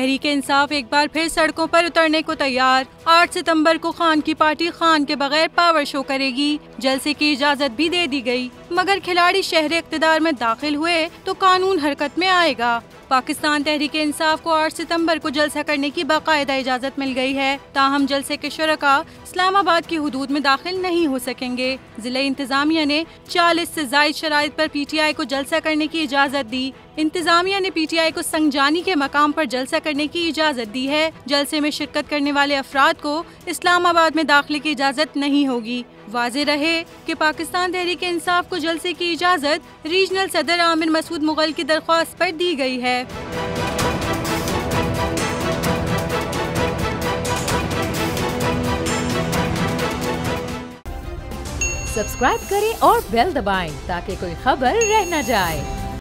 तहरीक इंसाफ एक बार फिर सड़कों पर उतरने को तैयार। 8 सितंबर को खान की पार्टी खान के बगैर पावर शो करेगी। जलसे की इजाजत भी दे दी गई, मगर खिलाड़ी शहर इख्तिदार में दाखिल हुए तो कानून हरकत में आएगा। पाकिस्तान तहरीक इंसाफ को 8 सितंबर को जलसा करने की बाकायदा इजाजत मिल गई है। ताहम जलसे के शुरका इस्लामाबाद की हुदूद में दाखिल नहीं हो सकेंगे। जिला इंतजामिया ने 40 से जायद शराइत पर PTI को जलसा करने की इजाजत दी। इंतजामिया ने PTI को संगजानी के मकाम पर जलसा करने की इजाजत दी है। जलसे में शिरकत करने वाले अफराद को इस्लामाबाद में दाखिले की इजाजत नहीं होगी। वाज़े रहे कि पाकिस्तान तहरीक इंसाफ को जलसे की इजाजत रीजनल सदर आमिर मसूद मुगल की दरख्वास्त पर दी गई है। सब्सक्राइब करें और बेल दबाएं ताकि कोई खबर रह न जाए।